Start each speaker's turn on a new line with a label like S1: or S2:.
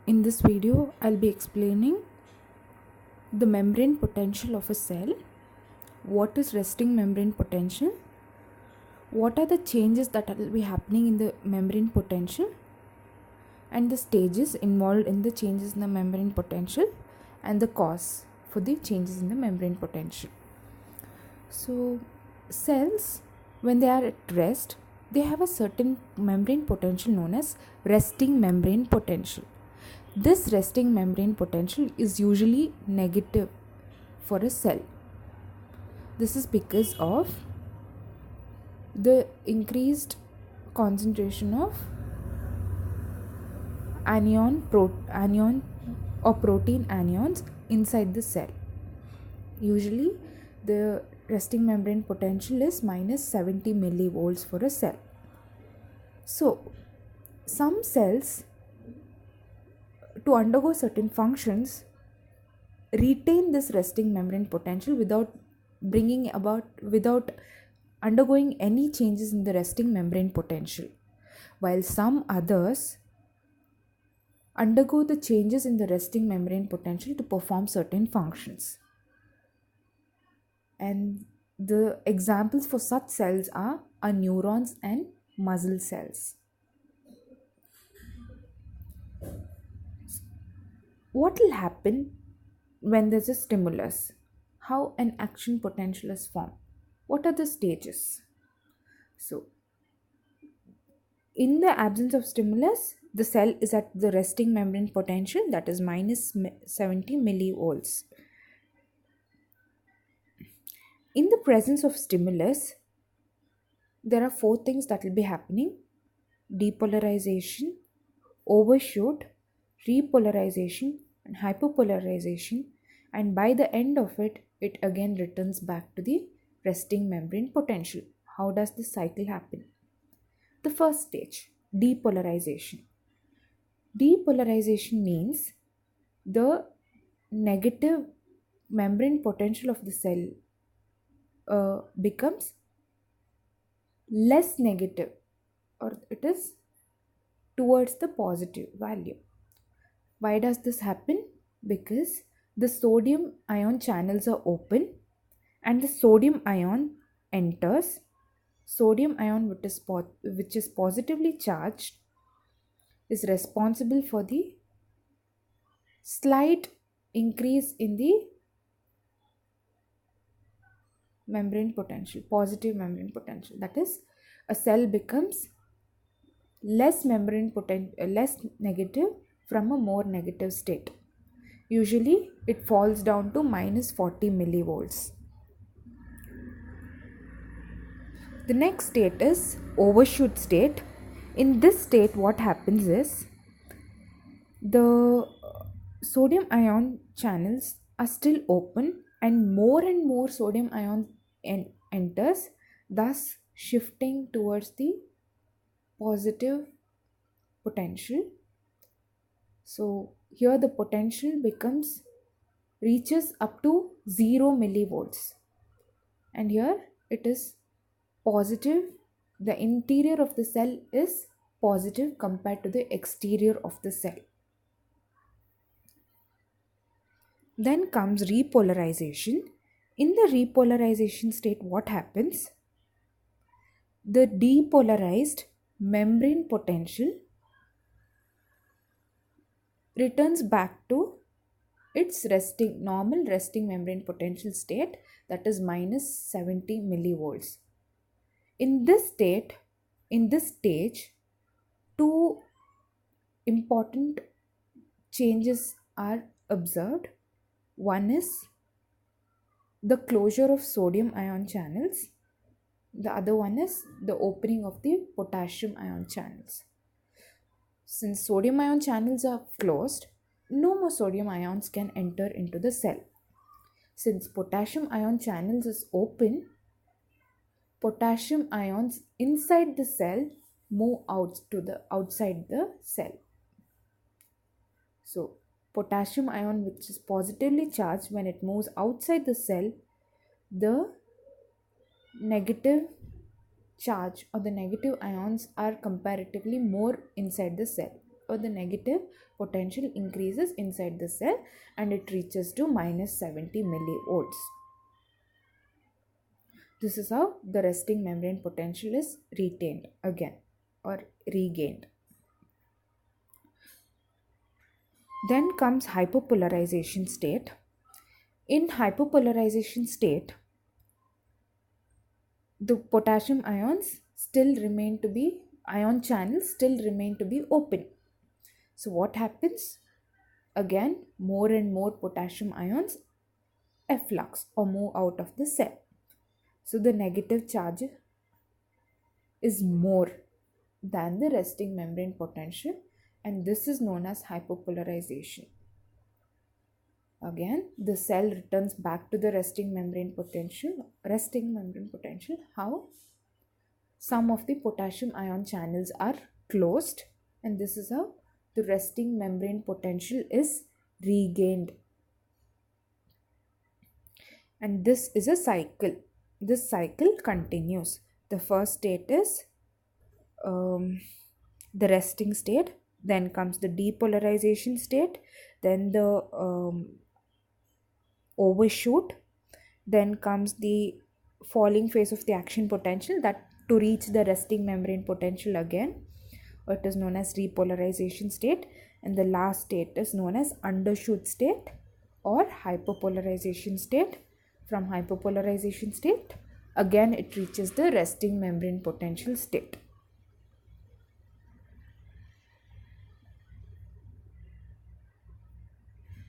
S1: In this video, I'll be explaining the membrane potential of a cell. What is resting membrane potential? What are the changes that will be happening in the membrane potential? And the stages involved in the changes in the membrane potential and the cause for the changes in the membrane potential. So, cells, when they are at rest, they have a certain membrane potential known as resting membrane potential. This resting membrane potential is usually negative for a cell. This is because of the increased concentration of anion or protein anions inside the cell. Usually the resting membrane potential is minus 70 millivolts for a cell. So some cells, to undergo certain functions, retain this resting membrane potential without undergoing any changes in the resting membrane potential, while some others undergo the changes in the resting membrane potential to perform certain functions. And the examples for such cells are neurons and muscle cells. What will happen when there's a stimulus? How an action potential is formed? What are the stages? So, in the absence of stimulus, the cell is at the resting membrane potential, that is minus 70 millivolts. In the presence of stimulus, there are four things that will be happening: depolarization, overshoot, repolarization, and hyperpolarization. And by the end of it, it again returns back to the resting membrane potential. How does this cycle happen? The first stage, depolarization. Depolarization means the negative membrane potential of the cell becomes less negative, or it is towards the positive value. Why does this happen? Because the sodium ion channels are open and the sodium ion enters. Sodium ion, which is positively charged, is responsible for the slight increase in the membrane potential, positive membrane potential. That is, a cell becomes less less negative from a more negative state. Usually it falls down to minus 40 millivolts. The next state is overshoot state. In this state, what happens is the sodium ion channels are still open and more sodium ion enters, thus shifting towards the positive potential. So here the potential reaches up to 0 millivolts, and here it is positive. The interior of the cell is positive compared to the exterior of the cell. Then comes repolarization. In the repolarization state, what happens? The depolarized membrane potential returns back to its normal resting membrane potential state, that is minus 70 millivolts. In this stage, two important changes are observed. One is the closure of sodium ion channels. The other one is the opening of the potassium ion channels. Since sodium ion channels are closed, no more sodium ions can enter into the cell. Since potassium ion channels is open, potassium ions inside the cell move out to the outside the cell. So potassium ion, which is positively charged, when it moves outside the cell, the negative charge or the negative ions are comparatively more inside the cell. or the negative potential increases inside the cell and it reaches to minus 70 millivolts. This is how the resting membrane potential is retained again or regained. Then comes hypopolarization state. In hypopolarization state, the potassium ions still remain to be, ion channels still remain to be open. So what happens? Again, more and more potassium ions efflux or move out of the cell. So the negative charge is more than the resting membrane potential, and this is known as hypopolarization. Again, the cell returns back to the resting membrane potential. How? Some of the potassium ion channels are closed, and this is how the resting membrane potential is regained. And this is a cycle. This cycle continues. The first state is the resting state, then comes the depolarization state, then the overshoot, then comes the falling phase of the action potential, that to reach the resting membrane potential again, or it is known as repolarization state, and the last state is known as undershoot state or hypopolarization state. From hypopolarization state, again it reaches the resting membrane potential state.